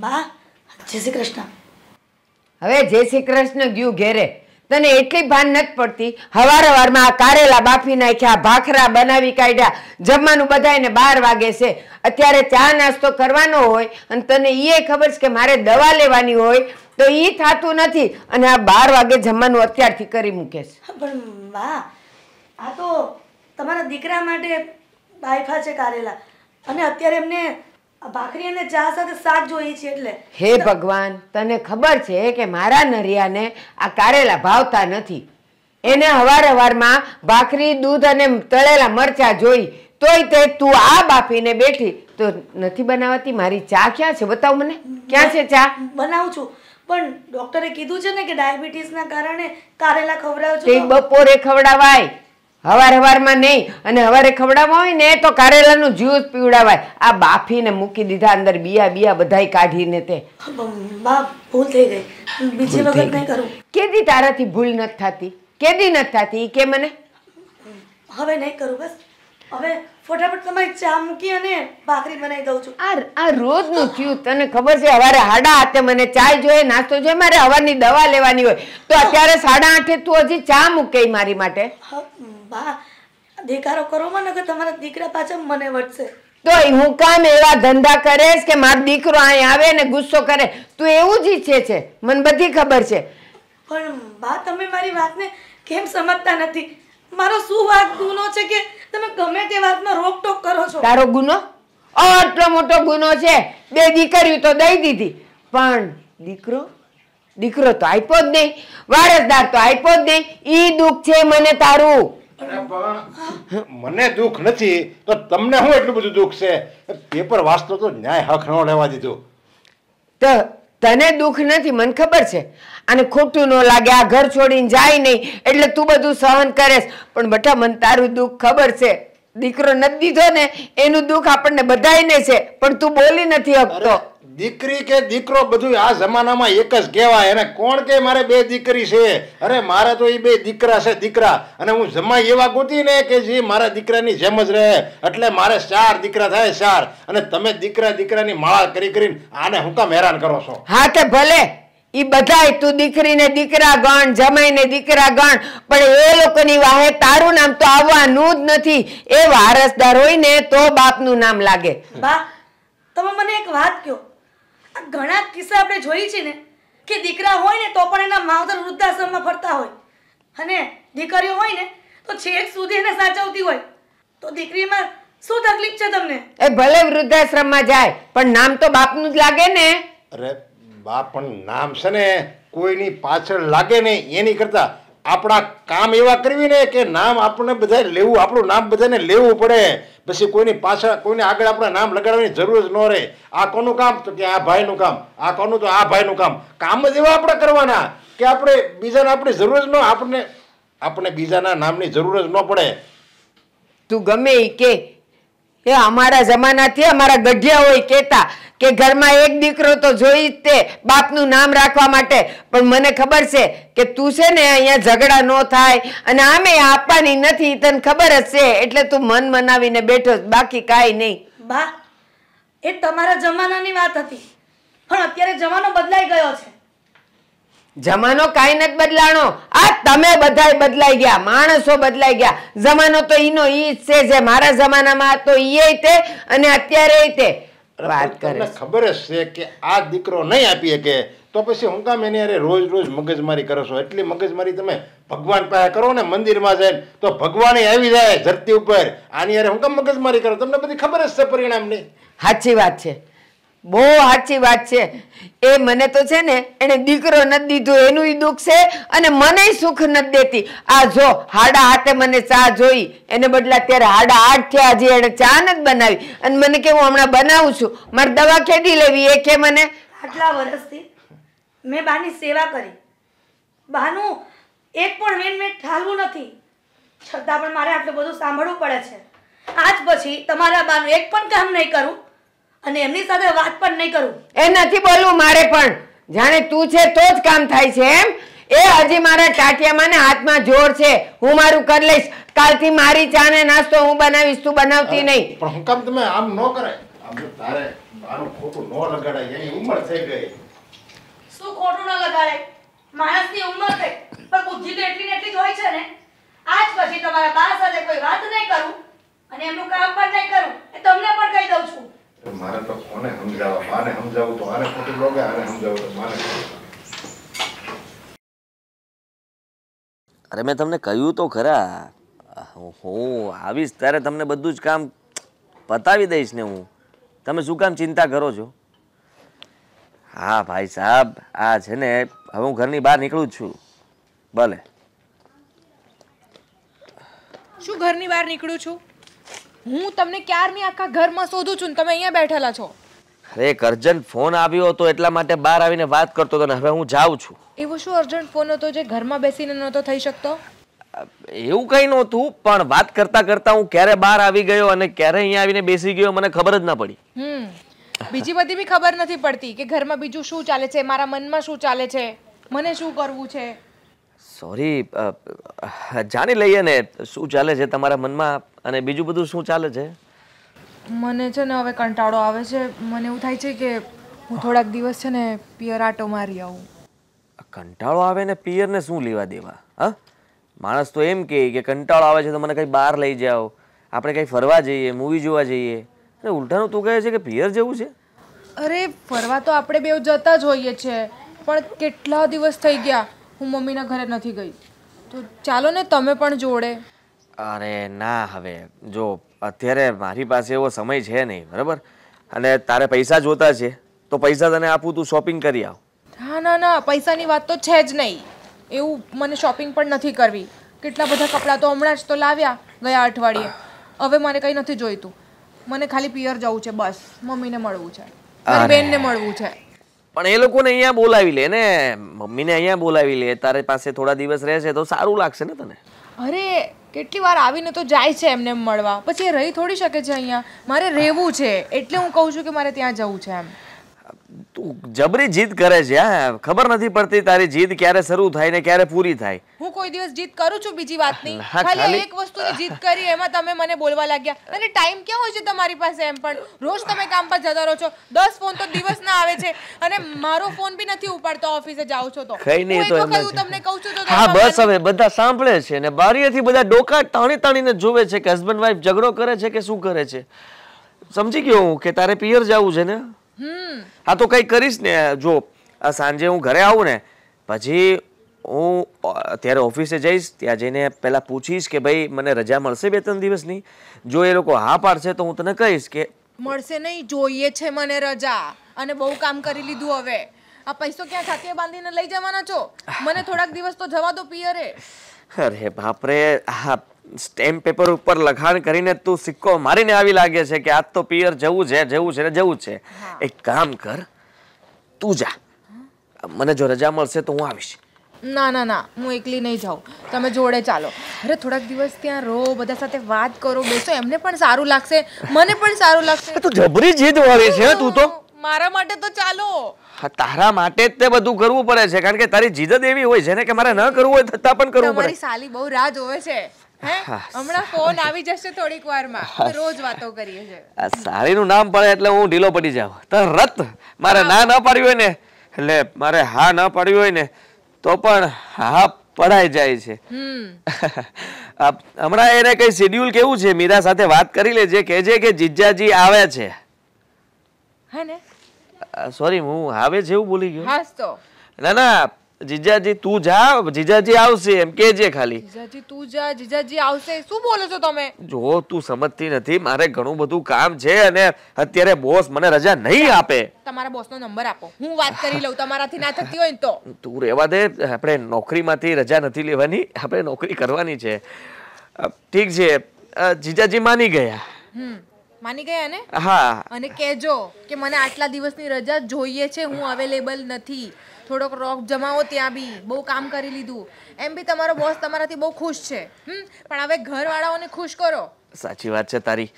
બા જય શ્રી કૃષ્ણ. હવે જય શ્રી કૃષ્ણ ગયું ઘેરે. તને એટલી ભાન નથી પડતી. હવારમાં આ કારેલા બાફી નાખ્યા, ભાખરા બનાવી કાઢ્યા, જમવાનું બધાને 12 વાગે છે. અત્યારે ચા નાસ્તો કરવાનો હોય અને તને એ ખબર છે કે મારે દવા લેવાની હોય તો એ થતું નથી અને આ 12 વાગે જમવાનું અત્યારથી કરી મૂકે છે. પણ બા આ તો તમારા દીકરા માટે બાયફા છે કારેલા અને અત્યારે એમને ભાખરી અને ચા સાથે શાક જોઈએ છે એટલે. હે ભગવાન, તને ખબર છે કે મારા નરિયાને આ કારેલા ભાવતા નથી. એને હવારમાં ભાખરી, દૂધ અને તળેલા મરચા જોઈ, તોય તે તું આ બાફીને બેઠી તો નથી બનાવતી. મારી ચા ક્યાં છે? બતાવ મને, ક્યાં છે ચા? બનાવું છું પણ ડોક્ટરે કીધું છે ને કે ડાયાબિટીસના કારણે કારેલા ખવડાવજો. તે બપોરે ખવડાવાય, હવારમાં નહીં. અને હવારે ખવડાવવા હોય ને તો કારેલાનું જ્યુસ પીવડાવાય. આ બાફીને મૂકી દીધા અંદર બિયા બધાય કાઢીને. તે બા ભૂલ થઈ ગઈ, બીજી વખત નહીં કરું. કેદી તારાથી ભૂલ નથી થતી? કેદી નથી થતી કે મને? હવે નહીં કરું. બસ હવે ફટાફટ તમારી ચા મૂકી અને ભાખરી બનાવી દઉં છું. આ રોજનું થયું. તને ખબર છે હવારે 8:30 મને ચાય જોઈએ, નાસ્તો જોઈએ, મારે હવારની દવા લેવાની હોય તો અત્યારે 8:30 તું હજી ચા મૂકે મારી માટે? બા દેખાડો કરો મને કે તમારા દીકરા પાછળ મને વટશે. તો હું કામ એવા ધંધા કરેશ કે મારો દીકરો અહીં આવે ને ગુસ્સો કરે? તું એવું જ ઈચ્છે છે, મને બધી ખબર છે. પણ બા તમે મારી વાતને કેમ સમજતા નથી? મારો શું વાત ગુનો છે કે તમે ગમે તે વાતમાં રોકટોક કરો છો? તારો ગુનો? આટલો મોટો ગુનો છે. 2 દીકરીઓ તો દઈ દીધી પણ દીકરો તો આપ્યો જ નહીં, વારસદાર તો આપ્યો જ નહીં. ઈ દુઃખ છે મને તારું. મને દુઃખ નથી તો તમને શું એટલું બધું દુઃખ છે? પેપર વાંચતો તો ન્યાય હક ન લેવા દીધું. તો તને દુઃખ નથી, મને ખબર છે. અને ખોટું ન લાગે, આ ઘર છોડીને જાય નહીં એટલે તું બધું સહન કરેશ. પણ બટા મને તારું દુઃખ ખબર છે. દીકરો નથી દીધો ને એનું દુઃખ આપણને બધાયને છે પણ તું બોલી નથી શકતો. દીકરી કે દીકરો બધું આ જમાનામાં એક જ કહેવાય. અને કોણ કે મારે 2 દીકરી છે? અરે મારે તો એ 2 દીકરા છે, દીકરા. અને હું જમાઈ એવા ગોતી ને કે જે મારા દીકરાની જેમ જ રહે. એટલે મારે 4 દીકરા થાય, 4. અને તમે દીકરાની માળા કરીને આને હું કામ હેરાન કરો છો? હા તે ભલે ઈ બધાય તું દીકરીને દીકરા ગણ, જમાઈને દીકરા ગણ, પણ એ લોકોની વાહે તારું નામ તો આવવાનું જ નથી. એ વારસદાર હોય ને તો બાપનું નામ લાગે. બા તમે મને એક વાત કહો, આ ઘણા કિસ્સા આપણે જોઈ છે ને કે દીકરા હોય ને તો પણ એના માવતર વૃદ્ધાશ્રમમાં ફરતા હોય અને દીકરીઓ હોય ને તો છેક સુધી એને સાચવતી હોય. તો દીકરીમાં શું તકલીફ છે તમને? એ ભલે વૃદ્ધાશ્રમમાં જાય પણ નામ તો બાપનું જ લાગે ને. અરે બાપ પણ નામ છે ને કોઈની પાછળ લાગે ને એની કરતા આપણા કામ એવા કરવી ને કે નામ આપણે બધા લેવું, આપણું નામ બધાને લેવું પડે. પછી કોઈની પાછળ કોઈને આગળ આપણે નામ લગાડવાની જરૂર જ ન રહે. આ કોનું કામ? તો કે આ ભાઈનું કામ. આ કોનું? તો આ ભાઈનું કામ. કામ જ એવા આપણે કરવાના કે આપણે બીજાને આપણી જરૂર જ ન, આપણે બીજાના નામની જરૂર જ ન પડે. તું ગમે ઈ કે એ અમારા જમાનાથી અમારા ગઢિયા હોય કહેતા કે ઘરમાં એક દીકરો તો જોઈ જ તે બાપનું નામ રાખવા માટે. પણ મને ખબર છે કે તું છે ને અહીંયા ઝઘડા ન થાય અને આમે આપવાની નથી, તને ખબર જ છે એટલે તું મન મનાવીને બેઠો, બાકી કાંઈ નહીં. બા એ તમારા જમાનાની વાત હતી પણ અત્યારે જમાનો બદલાઈ ગયો છે. જમાનો કાંઈ નથી બદલાણો, આ તમે બધાય બદલાઈ ગયા, માણસો બદલાઈ ગયા. જમાનો તો ઈનો ઈ જ છે, જે મારા જમાનામાં તો ઈ તે અને અત્યારે તે વાત કરે. ખબર જ છે કે આ દીકરો નહીં આપી શકે તો પછી હું કામ એની અરે રોજ મગજમારી કરો છો? એટલી મગજમારી તમે ભગવાન પાસે કરો ને મંદિરમાં જાય તો ભગવાન આવી જાય ધરતી ઉપર. આની અરે હું કામ મગજમારી કરો? તમને બધી ખબર જ છે પરિણામની. સાચી વાત છે, બહુ સાચી વાત છે. એ મને તો છે ને એને દીકરો નથી દીધો એનું ઈ દુઃખ છે અને મને સુખ નથી દેતી. આ જો 8:30 મને ચા જોઈ, એને બદલે અત્યારે 8:30 થયા હજી એને ચા નથી બનાવી અને મને કે હું હમણાં બનાવું છું. મારે દવા કેદી લેવી એ કે મને. આટલા વર્ષથી મેં બાની સેવા કરી, બાનું એક પણ વેન ઠાલવું નથી, છતાં પણ મારે આટલું બધું સાંભળવું પડે છે. આજ પછી તમારા બાનું એક પણ કામ નહીં કરું અને એમની સાથે વાત પણ નહીં કરું. એ નથી બોલવું મારે પણ. જાણે તું છે તો જ કામ થાય છે એમ. એ હજી મારા ટાટિયામાં ને હાથમાં જોર છે, હું મારું કરી લઈશ. કાલથી મારી ચા ને નાસ્તો હું બનાવીશ, તું બનાવતી નહીં. પણ હું કામ તમે આમ ન કરે? તારે આનું ખોટું ન લગાડાય, એની ઉંમર થઈ ગઈ. શું ખોટું ન લગાડે? માણસની ઉંમર થઈ પણ બુદ્ધિ તો એટલી ને એટલી જ હોય છે ને. આજ પછી તમારા બા સાથે કોઈ વાત નહીં કરું અને એમનું કામ પણ નહીં કરું, એ તમને પણ કહી દઉં છું. મારે તો કોને સમજાવવા? માને સમજાવું તો આને ખોટું લાગે, આને સમજાવું તો માને ખોટું. અરે મેં તમને કહ્યું તો ખરા, હું આવીશ ત્યારે તમને બધું જ કામ પતાવી દઈશ ને હું. તમે શું કામ ચિંતા કરો છો? હા ભાઈ સાહેબ, આ છે ને હવે હું ઘરની બહાર નીકળું જ છું. ભલે. શું ઘરની બહાર નીકળું છું? હું તમને ક્યારની આખા ઘરમાં શોધું છું ને તમે અહીંયા બેઠેલા છો. અરે એક અર્જન્ટ ફોન આવ્યો હતો એટલા માટે બહાર આવીને વાત કરતો હતો ને હવે હું જાઉં છું. એવો શું અર્જન્ટ ફોન હતો જે ઘરમાં બેસીને નહોતો થઈ શકતો? એવું કંઈ નહોતું, પણ વાત કરતા કરતા હું ક્યારે બહાર આવી ગયો અને ક્યારે અહીંયા આવીને બેસી ગયો મને ખબર જ ના પડી. બીજી બધી બી ખબર નથી પડતી કે ઘરમાં બીજું શું ચાલે છે, મારા મનમાં શું ચાલે છે, મને શું કરવું છે. સોરી, જાણી લઈએ ને શું ચાલે છે તમારા મનમાં અને બીજું બધું શું ચાલે છે. મને છે ને હવે કંટાળો આવે છે. મને એવું થાય છે કે હું થોડાક દિવસ છે ને પિયર આટો મારી આવું. કંટાળો આવે ને પિયરને શું લેવા દેવા? હા, માણસ તો એમ કહે કે કંટાળો આવે છે તો મને કંઈ બહાર લઈ જાઓ, આપણે કંઈ ફરવા જઈએ, મૂવી જોવા જઈએ, અને ઉલટાનું તું કહે છે કે પિયર જવું છે. અરે ફરવા તો આપણે બેવ જતા જ હોઈએ છીએ, પણ કેટલા દિવસ થઈ ગયા હું મમ્મીના ઘરે નથી ગઈ. તો ચાલો ને તમે પણ જોડે. અરે ના, હવે જો અત્યારે મારી પાસે એવો સમય છે નહીં, બરાબર? અને તારે પૈસા જોતા છે તો પૈસા તને આપું, તું શોપિંગ કરી આવ. હા ના ના, પૈસાની વાત તો છે જ નહીં. એવું મને શોપિંગ પણ નથી કરવી. કેટલા બધા કપડાં તો હમણાં જ તો લાવ્યા ગયા અઠવાડિયે. હવે મને કંઈ નથી જોઈતું. મને ખાલી પિયર જવું છે, બસ. મમ્મીને મળવું છે, મારી બેનને મળવું છે. પણ એ લોકોને અહીંયા બોલાવી લે ને, મમ્મીને અહીંયા બોલાવી લે. તારે પાસે થોડા દિવસ રહેશે તો સારું લાગશે ને તને. અરે કેટલી વાર આવીને તો જાય છે એમને મળવા, પછી એ રહી થોડી શકે છે અહીંયા. મારે રહેવું છે એટલે હું કહું છું કે મારે ત્યાં જવું છે એમ. તું જબરી જીદ કરે છે. હા, ખબર નથી પડતી તારી જીદ ક્યારે શરૂ થાય ને ક્યારે પૂરી થાય. હું કોઈ દિવસ જીદ કરું છું બીજી વાતની? ખાલી એક વસ્તુની જીદ કરી એમાં તમે મને બોલવા લાગ્યા. અને ટાઈમ ક્યાં હોય છે તમારી પાસે? એમ પણ રોજ તમે કામ પર જતા રહો છો. 10 ફોન તો દિવસના આવે છે અને મારો ફોન બી નથી ઉપાડતો ઓફિસે જાવ છો તો. કઈ નહીં તો તમને કહું છું તો હા બસ, હવે બધા સાંભળે છે ને બારીએથી બધા ડોકા તાણીને જોવે છે કે હસબન્ડ વાઈફ ઝઘડો કરે છે કે શું કરે છે. સમજી ગયો હું કે તારે પિયર જવું છે ને. હા તો કઈ કરીશ ને. જો સાંજે હું ઘરે આવું ને પછી હું અત્યારે ઓફિસે જઈશ, ત્યાં જઈને પહેલાં પૂછીશ કે ભાઈ મને રજા મળશે 2-3 દિવસની. જો એ લોકો હા પાડશે તો હું તને કહીશ કે મળશે નહીં. જોઈએ છે મને રજા, અને બહુ કામ કરી લીધું. હવે આ પૈસો ક્યાં ખાતે બાંધીને લઈ જવાના છો? મને થોડાક દિવસ તો જવા દો પિયરે. અરે બાપરે, હા સ્ટેમ્પ પેપર ઉપર લખાણ કરીને તું સિક્કો મારીને આવી લાગે છે કે આજ તો પિયર જવું છે ને જવું છે. એક કામ કર, તું જા. મને જો રજા મળશે તો હું આવીશ. ના ના ના, હું એકલી નહીં જાઉં, તમે જોડે ચાલો. અરે થોડાક દિવસ ત્યાં રહો, બધા સાથે વાત કરો, બેસો. એમને પણ સારું લાગશે, મને પણ સારું લાગશે. તું જબરી જીદ વાળી છે તું તો. મારા માટે તો ચાલો. તારા માટે જ તે બધું કરવું પડે છે, કારણ કે તારી જીદ જ એવી હોય છે ને કે મારે ન કરવું હોય છતાં પણ કરવું પડે. તમારી સાલી બહુ રાહ જોવે છે. હમણાં ફોન આવી જશે થોડીક વારમાં. રોજ વાતો કરીએ છે. આ સાલીનું નામ પડે એટલે હું ઢીલો પડી જાઉં તરત. મારે ના ન પાડ્યું હોય ને, એટલે મારે હા ન પાડ્યું હોય ને તો પણ હા પડાઈ જાય છે. હમણાં એને કઈ શેડ્યુલ કેવું છે? મીરા સાથે વાત કરી લેજે, કહેજે કે જીજાજી આવે છે. હે ને? સોરી, હું આવે છે એવું બોલી ગયો. હાસ તો. ના ના, જીજાજી તું જા, જીજાજી આવશે એમ કહેજે ખાલી. જીજાજી તું જા, જીજાજી આવશે. શું બોલો છો તમે? જો તું સમજતી નથી, મારે ઘણું બધું કામ છે અને અત્યારે બોસ મને રજા નહીં આપે. તમારા બોસનો નંબર આપો, હું વાત કરી લઉં. તમારાથી ના થતી હોય ને તો તું રહેવા દે. આપણે નોકરીમાંથી રજા નથી લેવાની, આપણે નોકરી કરવાની છે. ઠીક છે, જીજાજી માની ગયા. માની ગયા ને? હા. અને કહેજો કે મને આટલા દિવસની રજા જોઈએ છે, હું અવેલેબલ નથી. થોડોક રોક જમાવો ત્યાં બી. બહુ કામ કરી લીધું. એમ બી તમારો બોસ તમારાથી બહુ ખુશ છે, પણ હવે ઘરવાળાઓને ખુશ કરો. સાચી વાત છે તારી.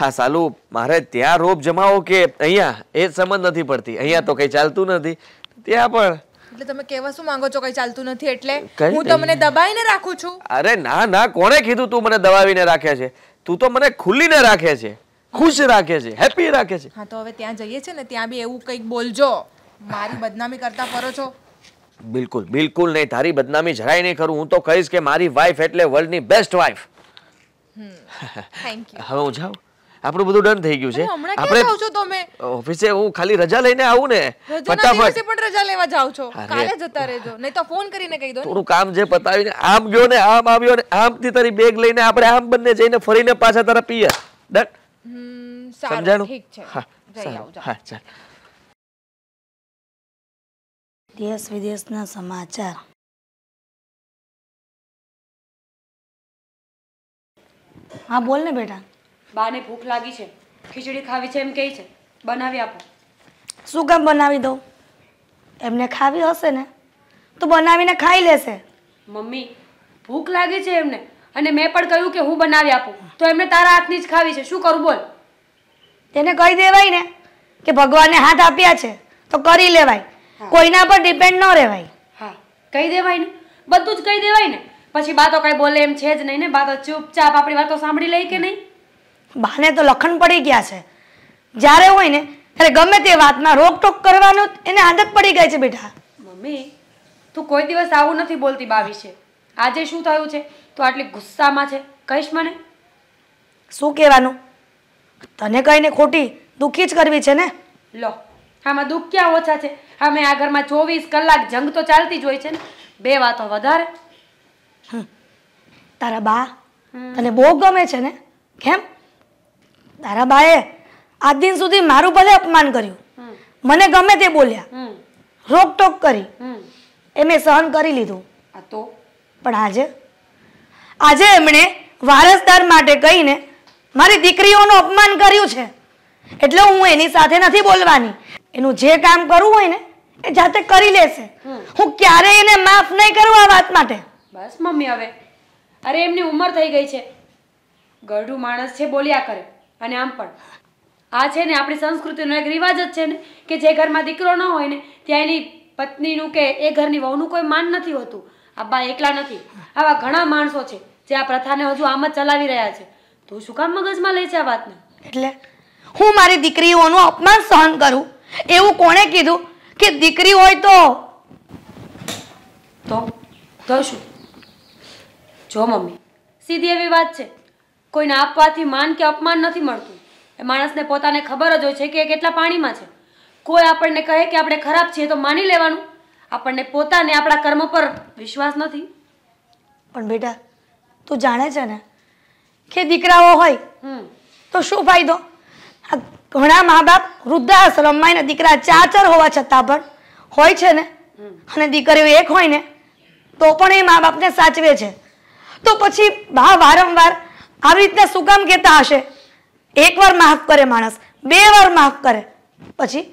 હા સાલું, મારે ત્યાં રોપ જમાવો કે અહીંયા એ સમજ નથી પડતી. અહીંયા તો કઈ ચાલતું નથી, ત્યાં પણ. એટલે તમે કહેવા શું માંગો છો? કઈ ચાલતું નથી એટલે હું તમને દબાઈને રાખું છું? અરે ના ના, કોણે કીધું તું મને દબાવીને રાખે છે? તું તો મને ખુલ્લીને રાખે છે. ખુશ રાખે છે, હેપી રાખે છે. હા તો હવે ત્યાં જઈએ છે ને ત્યાં બી એવું કંઈક બોલજો. મારી બદનામી કરતા ફરો છો. બિલકુલ બિલકુલ નહીં, તારી બદનામી જરાય નહીં કરું. હું તો કહીશ કે મારી વાઈફ એટલે વર્લ્ડની બેસ્ટ વાઈફ. Thank you. હવે હું જાઉં, આપણું બધું ડન થઈ ગયું છે. હમણાં ક્યાં જાવ છો તમે? ઓફિસે હું ખાલી રજા લઈને આવું ને રજાના દિવસે પણ રજા લેવા જાવ છો? કાલે જતા રહેજો, નહીં તો ફોન કરીને કહી દો. થોડું કામ જે પતાવીને આમ ગયો ને આમ આવ્યો ને આમથી તારી બેગ લઈને આપણે આમ બંને જઈને ફરીને પાછા તારા પિયર. ડન? સારું, ઠીક છે. હા જઈ આવો, જાઓ. હા ચાલ. દેશ વિદેશના સમાચાર. હા બોલ ને બેટા. બાને ભૂખ લાગી છે, ખીચડી ખાવી છે એમ કહે છે, બનાવી આપો. શું કામ બનાવી દઉં? એમને ખાવી હશે ને તો બનાવીને ખાઈ લેશે. મમ્મી ભૂખ લાગી છે એમને, અને મેં પણ કહ્યું કે હું બનાવી આપું, તો એમને તારા હાથની જ ખાવી છે. શું કરું બોલ? તેને કહી દેવાય ને કે ભગવાને હાથ આપ્યા છે તો કરી લેવાય, કોઈના પર ડિપેન્ડ ન રહેવાય. હા કહી દેવાય ને, બધું જ કહી દેવાય ને. પછી બા તો કઈ બોલે એમ છે જ નહીં ને. બા તો ચૂપચાપ આપણી વાતો સાંભળી લઈ કે નહીં? બાને તો લખણ પડી ગયા છે. જ્યારે હોય ને ત્યારે ગમે તે વાતમાં રોકટોક કરવાનું એને આદત પડી ગઈ છે બેટા. મમ્મી તું કોઈ દિવસ આવું નથી બોલતી બા વિશે. આજે શું થયું છે? તું આટલી ગુસ્સામાં છે, કહીશ મને? શું કહેવાનું? તને કહીને ખોટી દુઃખી જ કરવી છે ને. લો આમાં દુઃખ ક્યાં ઓછા છે? અમે આ ઘરમાં 24 કલાક જંગ તો ચાલતી જ હોય છે ને. બે વાતો વધારે. તારા બા તને બહુ ગમે છે ને? કેમ? તારા બાએ આજ દિન સુધી મારું ભલે અપમાન કર્યું, મને ગમે તે બોલ્યા, રોકટોક કરી, એ મેં સહન કરી લીધું. આ તો પણ આજે એમણે વારસદાર માટે કહીને મારી દીકરીઓનું અપમાન કર્યું છે. એટલે હું એની સાથે નથી બોલવાની. એનું જે કામ કરવું હોય ને એ જાતે કરી લેશે. હું ક્યારેય એને માફ નહીં કરું આ વાત માટે. બસ મમ્મી હવે. અરે એમની ઉંમર થઈ ગઈ છે, ગરડું માણસ છે, બોલ્યા કરે. અને આમ પણ આ છે ને આપણી સંસ્કૃતિનો એક રિવાજ જ છે ને કે જે ઘરમાં દીકરો ન હોય ને ત્યાં એની પત્નીનું કે એ ઘરની વહુનું કોઈ માન નથી હોતું. આ બા એકલા નથી, આવા ઘણા માણસો છે જે આ પ્રથાને હજુ આમ જ ચલાવી રહ્યા છે. તું શું કામ મગજમાં લે છે આ વાતને? એટલે હું મારી દીકરીઓનું અપમાન સહન કરું એવું કોણે કીધું કે દીકરી હોય તો શું? જો મમ્મી સીધી એવી વાત છે, કોઈને આપવાથી માન કે અપમાન નથી મળતું. એ માણસને પોતાને ખબર જ હોય છે કે એ કેટલા પાણીમાં છે. કોઈ આપણને કહે કે આપણે ખરાબ છીએ તો માની લેવાનું. આપણને પોતાને આપણા કર્મ પર વિશ્વાસ નથી. પણ બેટા તું જાણે છે ને કે દીકરાઓ હોય તો શું ફાયદો? ઘણા મા બાપ વૃદ્ધાશ્રમમાં એના દીકરા 4 હોવા છતાં પણ હોય છે ને, અને દીકરીઓ એક હોય ને તો પણ એ મા બાપને સાચવે છે. તો પછી બા વારંવાર આવી રીતના શું કામ કહેતા હશે? એકવાર માફ કરે માણસ, 2 વાર માફ કરે, પછી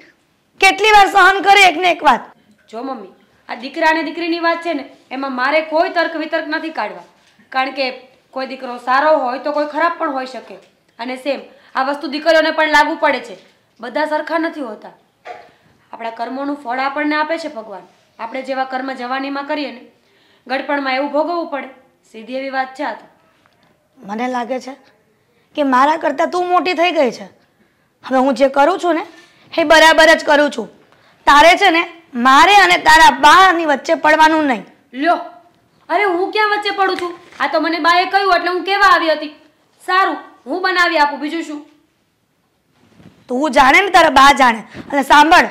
કેટલી વાર સહન કરે એકને એક વાત? જો મમ્મી આ દીકરા અને દીકરીની વાત છે ને એમાં મારે કોઈ તર્ક વિતર્ક નથી કાઢવા. કારણ કે કોઈ દીકરો સારો હોય તો કોઈ ખરાબ પણ હોઈ શકે. અને સેમ આ વસ્તુ દીકરીઓને પણ લાગુ પડે છે. બધા સરખા નથી હોતા. આપણા કર્મોનું ફળ આપણને આપે છે ભગવાન. આપણે જેવા કર્મ જવાનીમાં કરીએ ને ગડપણમાં એવું ભોગવવું પડે. સીધી એવી વાત છે આ તો. મને લાગે છે કે મારા કરતાં તું મોટી થઈ ગઈ છે. હવે હું જે કરું છું ને એ બરાબર જ કરું છું. તારે છે ને મારે અને તારા બાની વચ્ચે પડવાનું નહીં. લ્યો અરે હું ક્યાં વચ્ચે પડું છું? આ તો મને બાએ કહ્યું એટલે હું કેવા આવી હતી. સારું હું બનાવી આપું, બીજું શું? તું જાણે ને તારા બા જાણે. અને સાંભળ,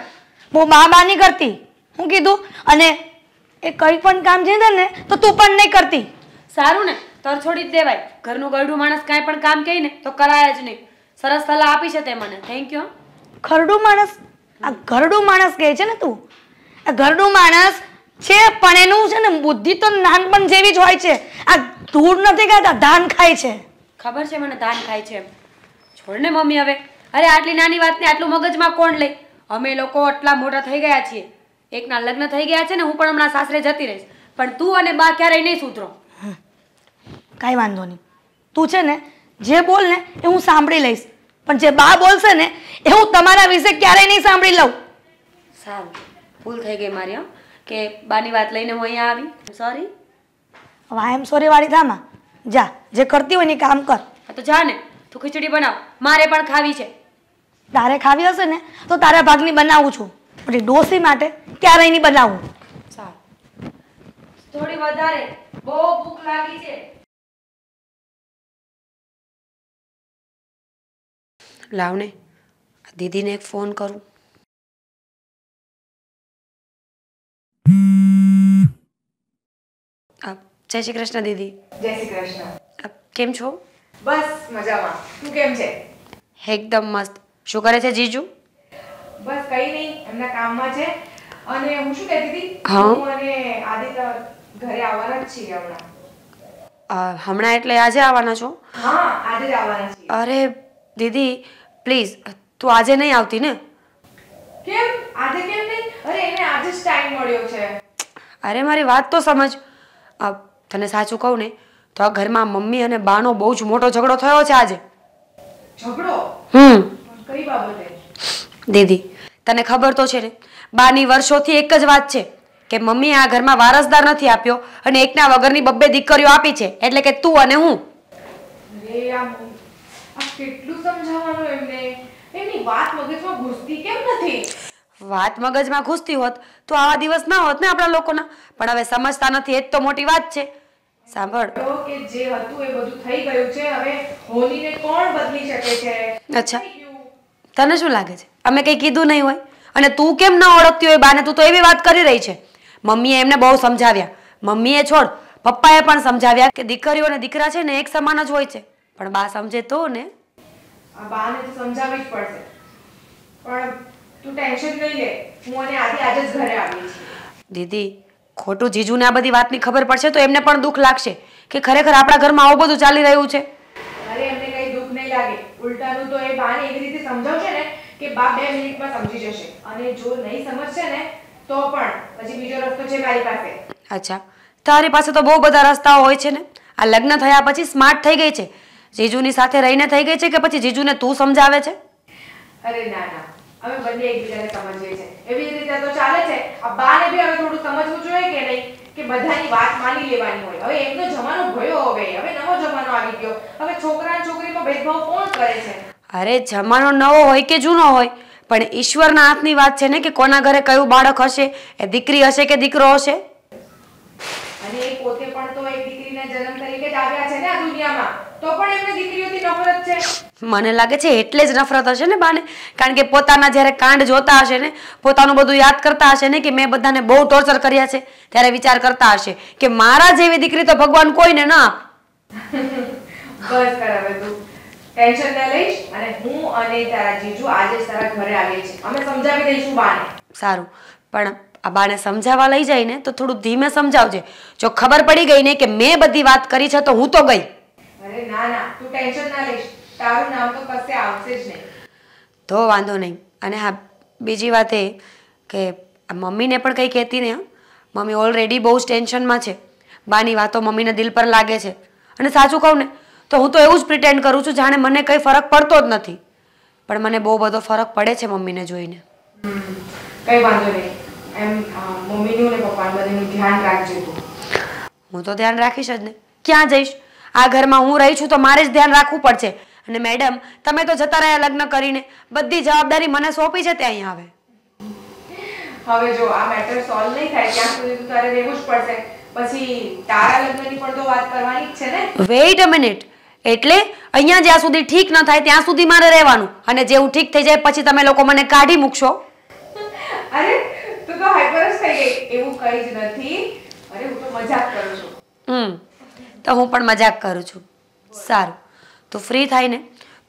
હું બા નહીં કરતી. હું કીધું? અને એ કંઈ પણ કામ છે ને તો તું પણ નહીં કરતી. સારું ને તર છોડી જ દેવાય. ઘરનું ગરડું માણસ કાંઈ પણ કામ કહે ને તો કરાય જ નહીં. સરસ સલાહ આપી છે તે મને, થેન્ક યુ. ઘરડું માણસ? આ ઘરડું માણસ કહે છે ને તું? આ ઘરડું માણસ છે પણ એનું છે ને બુદ્ધિ તો નાનપણ જેવી જ હોય છે. આ ધૂળ નથી ખાતા, ધાન ખાય છે. ખબર છે મને ધાન ખાય છે એમ. છોડ ને મમ્મી હવે. અરે આટલી નાની વાતને આટલું મગજમાં કોણ લે? અમે લોકો આટલા મોટા થઈ ગયા છીએ. એકના લગ્ન થઈ ગયા છે ને, હું પણ હમણાં સાસરે જતી રહીશ. પણ તું અને બા ક્યારેય નહીં સુધરો. કાંઈ વાંધો નહીં. તું છે ને જે બોલ ને એ હું સાંભળી લઈશ, પણ જે બા બોલશે ને એ હું તમારા વિશે ક્યારેય નહીં સાંભળી લઉં. સારું ભૂલ થઈ ગઈ મારી કે બાની વાત લઈને હું અહીંયા આવી. સોરી. હવે આઈ એમ સોરી વાળી થામાં જા, જે કરતી હોય ને કામ કર. હા તો જા ને, તું ખીચડી બનાવ, મારે પણ ખાવી છે. તારે ખાવી હશે ને તો તારા ભાગની બનાવું છું, પછી ડોસી માટે ક્યારેય નહીં બનાવું. સારું, થોડી વધારે, બહુ ભૂખ લાગી છે. લાવને દીદીને એક ફોન કરું. જય શ્રી કૃષ્ણ દીદી. જય શ્રી કૃષ્ણ. કેમ છો? બસ મજામાં. તું કેમ છે? એકદમ મસ્ત. શું કરે છે જીજુ? બસ કઈ નહીં, એમના કામમાં છે. અને હું શું કહેતી હતી, હા? હું અને આદિત્ય ઘરે આવવાના જ છીએ હમણાં. હમણાં એટલે આજે આવવાના છો? હા, આજે જ આવવાના છીએ. અરે દીદી પ્લીઝ, તું આજે નહીં આવતી ને? કેમ આજે કેમ નહીં? અરે એને આજે જ ટાઈમ મળ્યો છે. અરે મારી વાત તો સમજ. તને સાચું કહું ને તો આ ઘરમાં મમ્મી અને બાનો બહુ જ મોટો ઝઘડો થયો છે આજે. ઝઘડો? કઈ બાબતે? દીદી તને ખબર તો છે ને, બાની વર્ષોથી એક જ વાત છે કે મમ્મીએ આ ઘરમાં વારસદાર નથી આપ્યો અને એકના વગરની બબ્બે દીકરીઓ આપી છે, એટલે કે તું અને હું. અરે આ કેટલું સમજાવવાનું એમને? એમની વાત મગજમાં ઘૂસતી કેમ નથી? વાત મગજમાં ઘૂસતી હોત તો આવા દિવસ ના હોત ને આપણા લોકોના, પણ હવે સમજતા નથી, એ જ તો મોટી વાત છે. સાંભળ કે જે હતું એ બધું થઈ ગયું છે, હવે હોલીને કોણ બદલી શકે છે? અચ્છા, તને શું લાગે છે અમે કંઈ કીધું નહીં હોય? અને તું કેમ ન ઓળખતી હોય બાને? તું તો એવી વાત કરી રહી છે. મમ્મીએ એમને બહુ સમજાવ્યા, મમ્મીએ છોડ પપ્પાએ પણ સમજાવ્યા કે દીકરીઓ અને દીકરા છે ને એક સમાન જ હોય છે, પણ બા સમજે તો ને. આ બાને તો સમજાવવી જ પડશે. પણ તું ટેન્શન નહીં લે, હું અને આદિ આજે જ ઘરે આવી છું. દીદી ખોટું જીજુને આ બધી વાતની ખબર પડશે તો એમને પણ દુઃખ લાગશે કે ખરેખર આપણા ઘરમાં આવું બધું ચાલી રહ્યું છે. અરે એમને કઈ દુઃખ નહીં લાગે, ઉલટાનું તો એ બાને એવી રીતે સમજાવશે ને કે બા 2 મિનિટમાં સમજી જશે. અને જો નહીં સમજશે ને તો પણ પછી બીજો રસ્તો છે મારી પાસે. અચ્છા, તારી પાસે તો બહુ બધા રસ્તાઓ હોય છે ને. આ લગ્ન થયા પછી સ્માર્ટ થઈ ગઈ છે, જીજુની સાથે રહીને થઈ ગઈ છે કે પછી જીજુને તું સમજાવે છે? અરે ના ના, અમે બંને એકબીજાને સમજીએ છીએ, એવી રીતે તો ચાલે છે. આ બાને બી હવે થોડું સમજવું જોઈએ કે નહીં કે બધાની વાત માની લેવાની હોય. હવે એમનો જમાનો ગયો, હવે નવો જમાનો આવી ગયો. હવે છોકરા અને છોકરીમાં ભેદભાવ કોણ કરે છે? અરે જમાનો નવો હોય કે જૂનો હોય, પણ ઈશ્વરના હાથની વાત છે ને કે કોના ઘરે કયું બાળક હશે, એ દીકરી હશે કે દીકરો હશે. અને એ પોતે પણ તો એક દીકરીના જન્મ તરીકે જ આવ્યા છે ને આ દુનિયામાં, તો પણ એમને દીકરીઓથી નફરત છે. મને લાગે છે એટલે જ નફરત હશે ને બાને, કારણ કે પોતાના જ્યારે કાંડ જોતા હશે ને, પોતાનું બધું યાદ કરતા હશે ને કે મેં બધાને બહુ ટોર્ચર કર્યા છે, ત્યારે વિચાર કરતા હશે કે મારા જેવી દીકરી તો ભગવાન કોઈને ના આપ. બસ કર હવે તું ટેન્શન ન લઈશ, અને હું અને તારા જીજુ આજે જ તારા ઘરે આવીએ છીએ. અમે સમજાવી દઈશું બાને. સારું, પણ આ બાને સમજાવવા લઈ જાય ને તો થોડું ધીમે સમજાવજે. જો ખબર પડી ગઈ ને કે મેં બધી વાત કરી છે તો હું તો ગઈ. અરે ના ના, તું ટેન્શન ના લઈશ, તારું નામ તો કશે આવશે જ નહીં. તો વાંધો નહીં. અને હા, બીજી વાત એ કે મમ્મીને પણ કંઈ કહેતી ને. મમ્મી ઓલરેડી બહુ જ ટેન્શનમાં છે, બાની વાતો મમ્મીને દિલ પર લાગે છે. અને સાચું કહું ને તો હું તો એવું જ પ્રિટેન્ડ કરું છું જાણે મને કંઈ ફરક પડતો જ નથી, પણ મને બહુ બધો ફરક પડે છે મમ્મીને જોઈને. કઈ વાંધો નહીં, એમ મમ્મીનું ને પપ્પાનું બધાનું ધ્યાન રાખજે તું. હું તો ધ્યાન રાખીશ જ ને, ક્યાં જઈશ? આ ઘરમાં હું રહી છું તો મારે જ ધ્યાન રાખવું પડશે. અને મેડમ તમે તો જતા રહ્યા લગ્ન કરીને, બધી જવાબદારી મને સોંપી છે ત્યાં આવે. હવે જો આ મેટર સોલ્વ નહીં થાય ત્યાં સુધી તું તારે રહેવું જ પડશે. પછી તારા લગ્નની પણ તો વાત કરવાની જ છે ને. વેઇટ અ મિનિટ, એટલે અહીંયા જ્યાં સુધી ઠીક ન થાય ત્યાં સુધી મારે રહેવાનું, અને જેવું ઠીક થઈ જાય પછી તમે લોકો મને કાઢી મૂકશો? અરે તું તો હાઈપર જ થઈ ગઈ, એવું કઈ જ નથી. અરે હું તો મજાક કરું છું. તો હું પણ મજાક કરું છું. સારું, તું ફ્રી થાય ને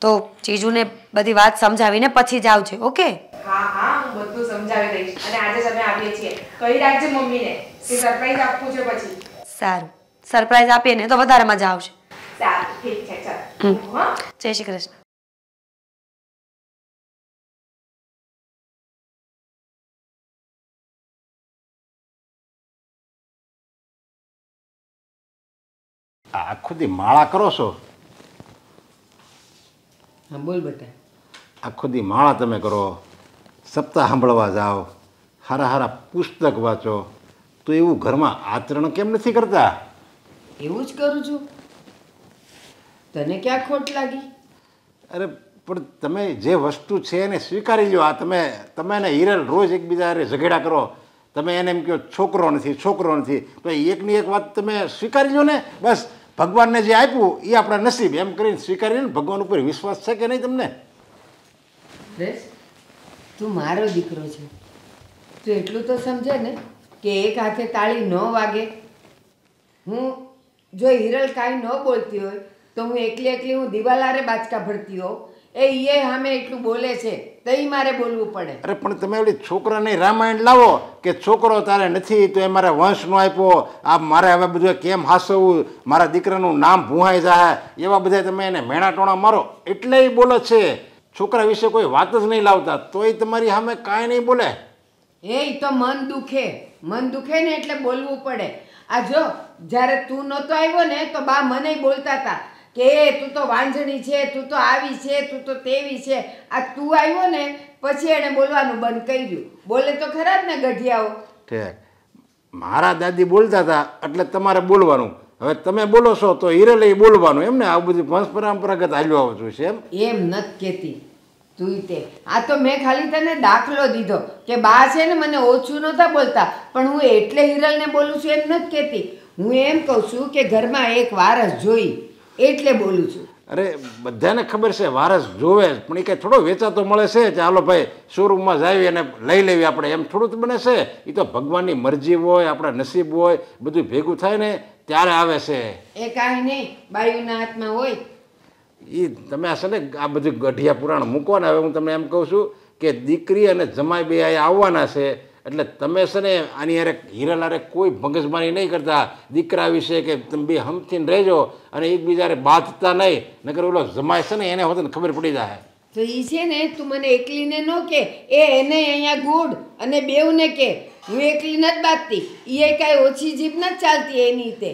તો જીજુને બધી વાત સમજાવીને પછી જ આવજે. ઓકે? હા હા, હું બધું સમજાવી દઈશ. અને આજે જ અમે આવીએ છીએ, કહી રાખજે મમ્મીને કે સરપ્રાઈઝ આપવું છે પછી. સારું, સરપ્રાઈઝ આપીએ ને તો વધારે મજા આવશે. સારું, ઠીક છે, ચાલ. હા, જય શ્રી કૃષ્ણ. આખો દી માળા કરો છો? હા બોલ બેટા. આખો દી માળા તમે કરો, સપ્તાહ સાંભળવા જાઓ, હારા હારા પુસ્તક વાંચો, તો એવું ઘરમાં આચરણ કેમ નથી કરતા? એવું જ કરું છું. તને ક્યાં ખોટ લાગી? અરે પણ તમે જે વસ્તુ છે એને સ્વીકારી લો. આ તમે એને હિરલ રોજ એકબીજા હારે ઝઘડા કરો, તમે એને એમ કહો છોકરો નથી, તો એકની એક વાત તમે સ્વીકારી લો ને. બસ ભગવાનને જે આપ્યું એ આપણા નસીબ એમ કરીને સ્વીકારીને ભગવાન ઉપર વિશ્વાસ છે કે નહીં તમને? તું મારો દીકરો છે, તું એટલું તો સમજે ને કે એક હાથે તાળી ન વાગે. હું જો હિરલ કાંઈ ન બોલતી હોય તો હું એકલી હું દિવાલારે બાચકા ભરતી હોઉં, એ સામે એટલું બોલે છે તો મારે બોલવું પડે. અરે પણ તમે ઓલી છોકરાને રામાયણ લાવો કે છોકરો તારે નથી તો એ મારે વંશ નો આપ્યો, આ મારે હવે બધું કેમ હાસવું, મારા દીકરાનું નામ ભૂહાઈ જાય, એવા બધા તમે એને મેણા ટોણા મારો એટલે એ બોલે છે. છોકરા વિશે કોઈ વાત જ નહીં લાવતા તોય તમારી સામે કાંઈ નહીં બોલે. એ તો મન દુખે ને એટલે બોલવું પડે. આ જો જ્યારે તું નહોતો આવ્યો ને તો બા મને બોલતા હતા કે તું તો વાંઝણી છે, તું તો આવી છે, તું તો તેવી છે. આ તું આવ્યો ને પછી એણે બોલવાનું બંધ કર્યું. બોલે તો ખરા જ ને ગઢિયાઓ. ઠીક, મારા દાદી બોલતા હતા એટલે તમારે બોલવાનું. હવે તમે બોલો છો તો હિરલે બોલવાનું એમ ને? આ બધું વંશ પરંપરાગત હાલ્યું આવતું છે એમ નથી કહેતી તું તે. આ તો મેં ખાલી તને દાખલો દીધો કે બા છે ને મને ઓછું નહોતા બોલતા, પણ હું એટલે હિરલને બોલું છું એમ નથી કહેતી. હું એમ કહું છું કે ઘરમાં એક વારસ જોઈ એટલે બોલું છું. અરે બધાને ખબર છે વારસ જોવે, પણ એ કંઈ થોડો વેચાતો મળે છે કે હાલો ભાઈ શોરૂમમાં જાવી અને લઈ લેવી આપણે, એમ થોડું જ બને છે. એ તો ભગવાનની મરજી હોય, આપણા નસીબ હોય, બધું ભેગું થાય ને ત્યારે આવે છે. એ કાંઈ નહીં, બાયુના હાથમાં હોય. એ તમે આ છે ને આ બધું ગઢિયા પુરાણ મૂકો ને. હવે હું તમને એમ કહું છું કે દીકરી અને જમાઈ બે અહીંયા આવવાના છે એટલે તમે છે ને આની યારે હિરલ હારે કોઈ મગજમારી નહીં કરતા. દીકરા વિશે કે તમે બે હમથીને રહેજો અને એકબીજાને બાંધતા નહીં, નકર ઓલો જમાઈ છે ને એને હોત ને ખબર પડી જાય. તો એ છે ને તું મને એકલીને ન કે, એને અહીંયા ગુડ અને બેઉને કે. હું એકલી નથી બાંધતી, એ કાંઈ ઓછી જીભ નથી ચાલતી એની તે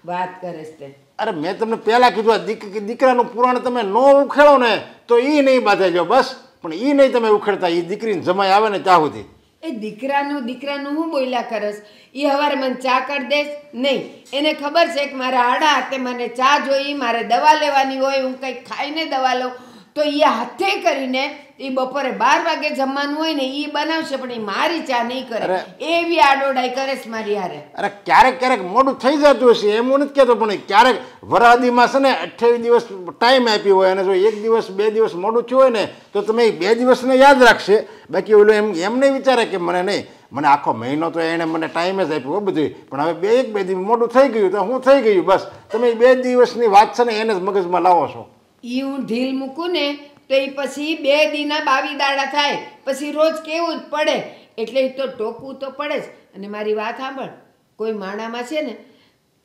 વાત કરે છે. અરે મેં તમને પહેલાં કીધું દીકરાનું પુરાણ તમે ન ઉખેડો ને તો એ નહીં બાંધે જો બસ. પણ એ નહીં તમે ઉખેડતા, એ દીકરીને જમાઈ આવે ને ત્યાં સુધી. એ દીકરાનું હું બોલ્યા કરસ? એ હવારે મને ચા કરી દેશ નહીં? એને ખબર છે કે મારા આડા હાથે મને ચા જોઈ, મારે દવા લેવાની હોય, હું કંઈક ખાઈને દવા લઉં તો એ હાથે કરીને એ બપોરે 12 વાગે જમવાનું હોય ને એ બનાવશે, પણ એ મારી ચા નહીં કરે. એવી આડોડાઈ કરે છે મારી હારે. અરે ક્યારેક મોડું થઈ જતું હશે એમ હું નથી કહેતો, પણ ક્યારેક વરાદીમાં છે ને 28 દિવસ ટાઈમ આપ્યો હોય અને જો 1 દિવસ 2 દિવસ મોડું થયું હોય ને તો તમે એ 2 દિવસને યાદ રાખશે. બાકી ઓલું એમ નહીં વિચારે કે મને આખો મહિનો તો એણે મને ટાઈમ જ આપ્યો બધું, પણ હવે 1-2 દિવસ મોડું થઈ ગયું તો હું થઈ ગયું બસ. તમે 2 દિવસની વાત છે ને એને જ મગજમાં લાવો છો. એ હું ઢીલ મૂકું ને તો એ પછી 2 દીના 22 દાડા થાય, પછી રોજ કેવું જ પડે. એટલે એ તો ટોકવું તો પડે જ. અને મારી વાત સાંભળ, કોઈ માણામાં છે ને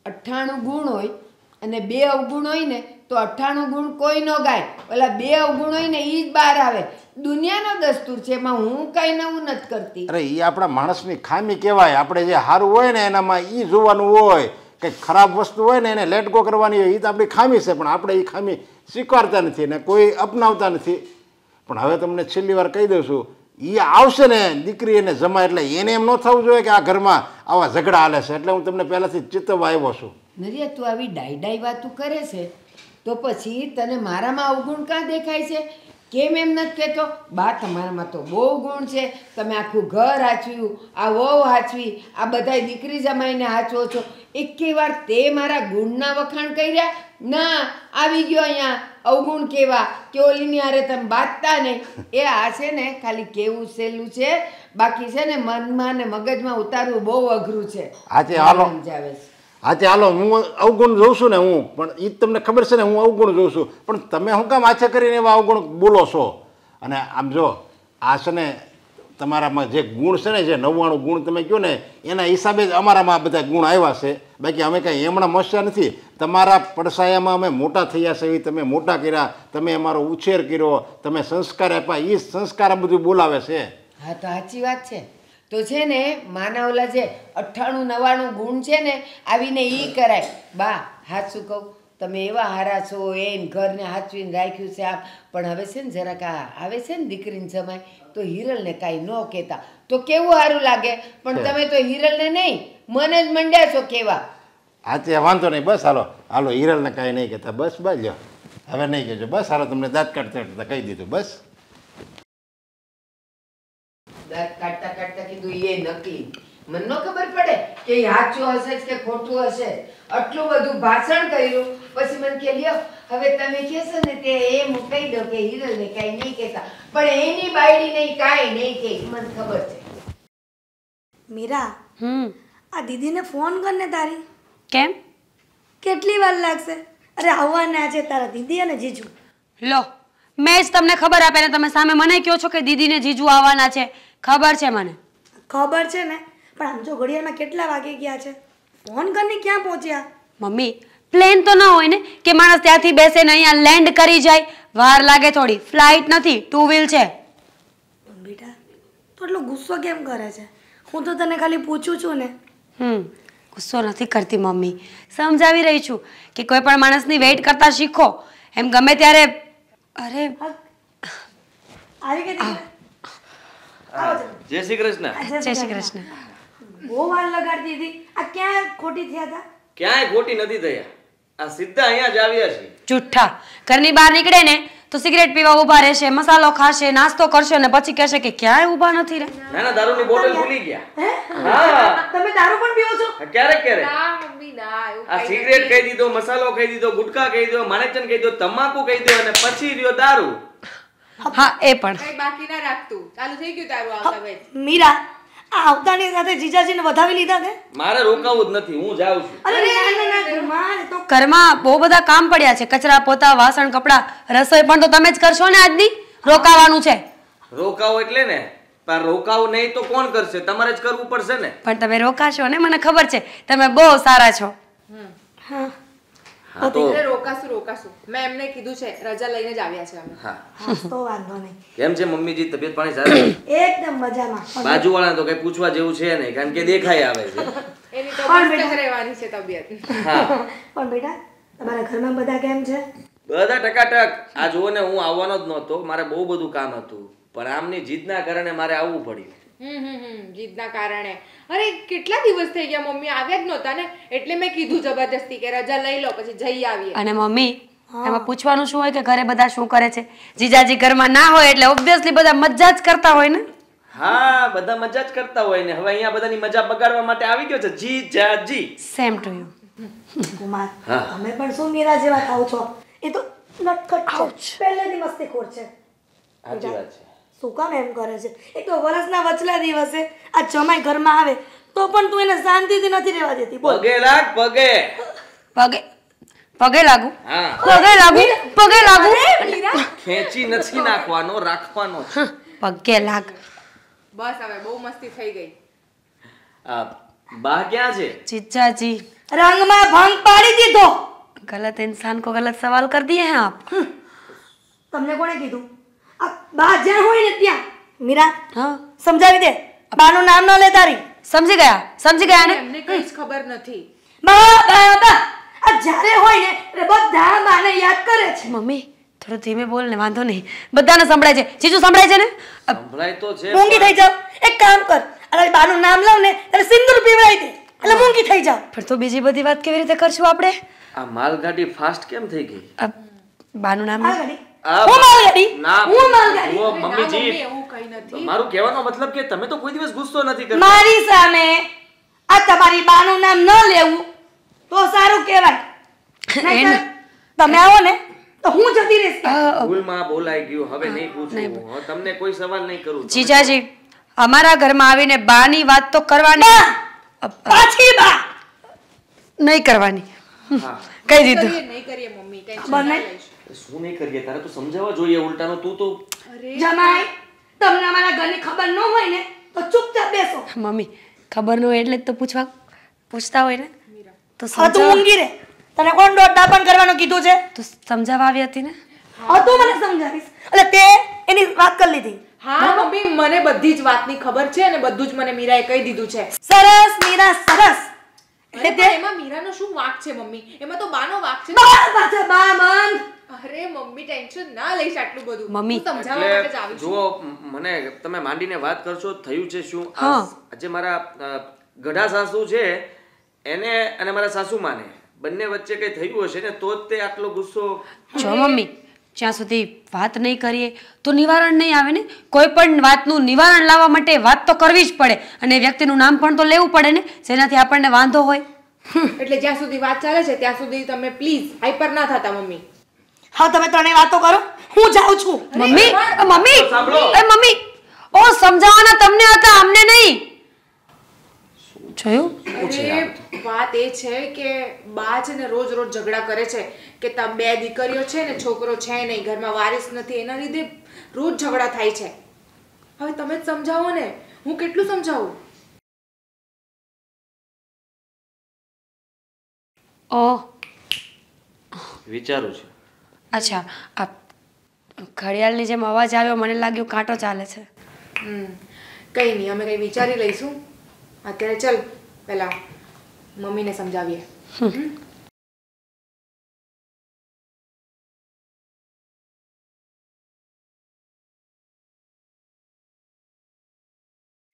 98 ગુણ હોય અને 2 અવગુણ હોય ને તો 98 ગુણ કોઈ ન ગાય, ઓલા 2 અવગુણ હોય ને એ જ બહાર આવે. દુનિયાનો દસ્તુર છે, એમાં હું કાંઈ નવું નથી કરતી. અરે એ આપણા માણસની ખામી કહેવાય. આપણે જે સારું હોય ને એનામાં એ જોવાનું હોય, કંઈક ખરાબ વસ્તુ હોય ને એને લેટ ગો કરવાની હોય. એ તો આપણી ખામી છે, પણ આપણે એ ખામી સ્વીકારતા નથી ને કોઈ અપનાવતા નથી. પણ હવે તમને છેલ્લી વાર કહી દઉં છું, એ આવશે ને દીકરી એને જમાય એટલે એને એમ ન થવું જોઈએ કે આ ઘરમાં આવા ઝઘડા હાલે છે. એટલે હું તમને પહેલાંથી ચેતવવા આવ્યો છું. નરિયા તું આવી ડાઈ વાતું કરે છે તો પછી તને મારામાં અવગુણ કાં દેખાય છે? કેમ એમ નથી કહેતો બા તમારામાં તો બહુ ગુણ છે, તમે આખું ઘર હાચવ્યું, આ વહુ હાચવી, આ બધાય દીકરી જમાઈને હાચવો છો. એકે વાર તે મારા ગુણના વખાણ કર્યા? ના, આવી ગયો અહીંયા અવગુણ કેવા કે ઓલીની હારે તમે બાંધતા નહીં. એ આ છે ને ખાલી કેવું સહેલું છે, બાકી છે ને મનમાં ને મગજમાં ઉતારવું બહુ અઘરું છે. આજે હાલો સમજાવે છે. આજે હાલો હું અવગુણ જોઉં છું ને હું, પણ એ તમને ખબર છે ને હું અવગુણ જોઉં છું, પણ તમે શું કામ આછે કરીને એવા અવગુણ બોલો છો? અને આમ જો આ છે ને તમારામાં જે ગુણ છે ને જે 99 ગુણ તમે કહો ને એના હિસાબે જ અમારામાં બધા ગુણ આવ્યા છે. બાકી અમે કાંઈ એમણા મસ્યા નથી. તમારા પડસાયામાં અમે મોટા થયા છે, તમે મોટા કર્યા, તમે અમારો ઉછેર કર્યો, તમે સંસ્કાર આપ્યા, એ સંસ્કાર આ બધું બોલાવે છે. હા તો સાચી વાત છે. તો છે ને માના ઓલા જે 98-99 ગુણ છે ને આવીને એ કરાય. બા હાચું કહું, તમે એવા હારા છો, એને ઘરને હાચવીને રાખ્યું છે આમ, પણ હવે છે ને જરાક આવે છે ને દીકરીને જમાય તો હિરલને કાંઈ ન કહેતા તો કેવું સારું લાગે. પણ તમે તો હિરલને નહીં મને જ મંડ્યા છો કેવા. હા તે વાંધો નહીં, બસ હાલો હિરલને કાંઈ નહીં કહેતા, બસ બાજ્યો. હવે નહીં કહેજો બસ. હાલો તમને દાંત કાઢતા કહી દીધું બસ. દાંત કાઢતા કાઢતા કીધું એ નકલી. મને ન ખબર પડે કે એ સાચું હશે કે ખોટું હશે. આટલું બધું ભાષણ કર્યું પછી મને કે લ્યો હવે તમે કહેશો ને તે એમ કહી દો કે હિરલને કાંઈ નહીં કહેતા, પણ એની બાયડી નહીં કાંઈ નહીં કહે મને ખબર છે. મીરા, આ દીદીને ફોન કરને તારી. કેમ? કેટલી વાર લાગશે? અરે આવવાના છે તારા દીદી અને જીજુ. લો, મેં જ તમને ખબર આપે ને તમે સામે મને કહો છો કે દીદીને જીજુ આવવાના છે. ખબર છે મને. ખબર છે ને, પણ આમ જો ઘડિયાળમાં કેટલા વાગી ગયા છે? ફોન કરીને ક્યાં પહોંચ્યા? મમ્મી, પ્લેન તો ન હોય ને કે માણસ ત્યાંથી બેસે ને અહીંયા લેન્ડ કરી જાય. વાર લાગે થોડી. ફ્લાઇટ નથી, 2 વ્હીલ છે. પણ બેટા, તો એટલો ગુસ્સો કેમ કરે છે? હું તો તને ખાલી પૂછું છું ને. ગુસ્સો નથી કરતી મમ્મી, સમજાવી રહી છું કે કોઈ પણ માણસની વેઇટ કરતા શીખો. એમ ગમે ત્યારે અરે આવી ગઈ દીકરા? આવો જરા. જય શ્રી કૃષ્ણ. જય શ્રી કૃષ્ણ. બહુ વાર લગાડતી હતી. આ ક્યાં ખોટી થયા હતા? ક્યાંય ખોટી નથી થયા. આ સીધા અહીંયા જ આવ્યા છે. જુઠ્ઠા. ઘરની બહાર નીકળે ને તો સિગરેટ પીવા ઊભા રહેશે, મસાલો ખાશે, નાસ્તો કરશે અને પછી કહેશે કે ક્યાંય ઊભા નથી રે. ના ના, દારૂની બોટલ ભૂલી ગયા. હે? હા, તમે દારૂ પણ પીવો છો? ક્યારેક ક્યારેક. ના મમ્મી ના, એવું આ સિગરેટ કહી દીધો, મસાલો કહી દીધો, ગુટકા કહી દીધો, માણેકચંદ કહી દીધો, તમાકુ કહી દીધો અને પછી રહ્યો દારૂ. હા, એ પણ. કઈ બાકી ના રાખતું. ચાલુ થઈ ગયું તારું આવતા ભાઈ. મીરા, આ આવતાની સાથે જીજાજીને વધાવી લીધા તે? મારે રોકાવું જ નથી, હું જાઉં છું. અરે ના ના ના, કુમાર, એ તો ઘરમાં બહુ બધા કામ પડ્યા છે. કચરા, પોતા, વાસણ, કપડા, રસોઈ પણ તો તમે જ કરશો ને આજની. રોકાવાનું છે. રોકાવું એટલે ને, પણ રોકાવું નહીં તો કોણ કરશે? તમારે જ કરવું પડશે ને. પણ તમે રોકાશો ને, મને ખબર છે. તમે બહુ સારા છો. હા તો એટલે રોકાશું. મેં એમને કીધું છે, રજા લઈને જ આવ્યા છે અમે. હા. હા, તો વાંધો નહીં. કેમ છે મમ્મીજી, તબિયત પાણી સારી? એકદમ મજામાં. બાજુવાળા તો કઈ પૂછવા જેવું છે નહીં, કારણ કે દેખાય આવે છે. એની તો મસ્ત જ રહેવાની છે તબિયત. હા, પણ બેટા, તમારા ઘરમાં બધા કેમ છે? બધા ટકાટક. આ જુઓ ને, હું આવવાનો જ નહોતો, મારે બહુ બધું કામ હતું, પણ આમની જીદના કારણે મારે આવવું પડ્યું. જીદના કારણે. અરે કેટલા દિવસ થઈ ગયા મમ્મી આવ્યા જ નહોતા ને, એટલે મેં કીધું જબરજસ્તી કે રજા લઈ લો પછી જઈ આવીએ. અને મમ્મી, એમાં પૂછવાનું શું હોય કે ઘરે બધા શું કરે છે? જીજાજી ઘરમાં ના હોય એટલે ઓબ્વિયસલી બધા મજા જ કરતા હોય ને. હા, બધા મજા જ કરતા હોય ને. હવે અહીંયા બધાની મજા બગાડવા માટે આવી ગયો છે જીજાજી. Same to you. કુમાર, હા. તમે પણ શું મીરા જેવા થાવ છો? એ તો નટખટ છે, પહેલેથી મસ્તીખોર છે. સાચી વાત છે. શું કામ એમ કરે છે? એક તો વરસના વચલા દિવસે આ જમાઈ ઘરમાં આવે તો પણ તું એને શાંતિથી નથી રહેવા દેતી. બોલ. પગે લાગ, પગે. પગે લાગુ. હા, પગે લાગુ. ખેંચી નથી નાખવાનો, રાખવાનો છે. પગે લાગ. બસ હવે બહુ મસ્તી થઈ ગઈ. આ બા ક્યાં છે? जीजाजी રંગમાં ભંગ પાડી દીધો. गलत इंसान को गलत सवाल कर दिए हैं आप. તમને કોણે કીધું? આ બા જ્યાં હોય ને ત્યાં. મીરા, हाँ, સમજાવી દે. બાનું નામ ન લે તારી. समझी गया ने. એમને કઈ જ ખબર નથી. બા બા બા, આ જ્યારે હોય ને એટલે બધા બાને યાદ કરે છે. મમ્મી થોડું ધીમે બોલ ને, વાંધો નહીં. બધાને સંભળાય છે. જીજુ સંભળાય છે ને? સંભળાય તો છે. મૂંગી થઈ જાવ. એક કામ કર, અરે બાનું નામ લઉં ને એટલે સિંદૂર પીવડાવી દે એટલે મૂંગી થઈ જાવ. પણ તો બીજી બધી વાત કેવી રીતે કરશું આપણે? આ માલગાડી ફાસ્ટ કેમ થઈ ગઈ? બાનું નામ માલગાડી? આ હું માલગાડી? ના, હું માલગાડી? જુઓ ના મમ્મીજી, મમ્મી એવું કઈ નથી. મારું કહેવાનો મતલબ કે તમે તો કોઈ દિવસ ગુસ્સો નથી કરતા. મારી સામે આ તમારી બાનું નામ ન લેવું તો સારું કહેવાય. નહીંતર તમે આવો ને તો હું જતી રહીશ. ભૂલમાં બોલાઈ ગયું, હવે નહીં પૂછું. હવે તમને કોઈ સવાલ નહીં કરું. જીજાજી, અમારા ઘરમાં આવીને બાની વાત તો કરવાની પાછી બા નહીં કરવાની. હા, કહી દીધું. નહીં કરીએ મમ્મી, ટેન્શન ખબર ના નહીં. લઈશ. શું નહીં કરીએ? તારે તો સમજાવવા જોઈએ ઉલટાનું. તું તો જમાઈ, તમને અમારા ઘરની ખબર ન હોય ને તો ચૂપચાપ બેસો. મમ્મી ખબર ન હોય એટલે જ તો પૂછતા હોય ને. તો હા, તું ઊંઘી રે. તને કોણ દોડદાપણ કરવાનું કીધું છે? તું સમજાવવા આવી હતી ને. હા, તું મને સમજાવીશ. એટલે તે એની વાત કરી લીધી. હા મમ્મી, મને બધી જ વાતની ખબર છે અને બધું જ મને મીરાએ કહી દીધું છે. સરસ મીરા, સરસ. એટલે એટલે તે એમાં મીરાનો શું વાંક છે મમ્મી? એમાં તો બાનો વાંક છે. બા પાછા બા બંધ. અરે મમ્મી ટેન્શન ના લઈશ આટલું બધું. મમ્મી, હું સમજાવવા માટે જ એટલે આવી છું. જુઓ, મને તમે માંડીને વાત કરશો. થયું છે શું? હા. આજે મારા ગઢા સાસુ છે એને અને મારા સાસુમાને બંને વચ્ચે કંઈ થયું હશે ને તો જ તે આટલો ગુસ્સો. જો મમ્મી, જ્યાં સુધી વાત નહીં કરીએ તો નિવારણ નહીં આવે ને. કોઈ પણ વાતનું નિવારણ લાવવા માટે વાત તો કરવી જ પડે અને વ્યક્તિનું નામ પણ તો લેવું પડે ને, જેનાથી આપણને વાંધો હોય. એટલે જ્યાં સુધી વાત ચાલે છે ત્યાં સુધી તમે પ્લીઝ હાઈપર ના થતા મમ્મી. હા તમે ત્રણેય વાતો કરો, હું જાઉં છું. મમ્મી મમ્મી ઓ સમજાવવાના તમને હતા, અમને નહીં. જોયું? અરે વાત એ છે કે બા છે ને રોજ રોજ ઝઘડા કરે છે કે તમે બે દીકરીઓ છે ને છોકરો છે નહીં, ઘરમાં વારિસ નથી, એના લીધે રોજ ઝઘડા થાય છે. હવે તમે જ સમજાવો ને, હું કેટલું સમજાવું? વિચારું છું. અચ્છા, આ ઘડિયાળની જેમ અવાજ આવ્યો, મને લાગ્યું કાંટો ચાલે છે. કંઈ નહીં, અમે કંઈ વિચારી લઈશું. અત્યારે ચલ પહેલા મમ્મીને સમજાવીએ.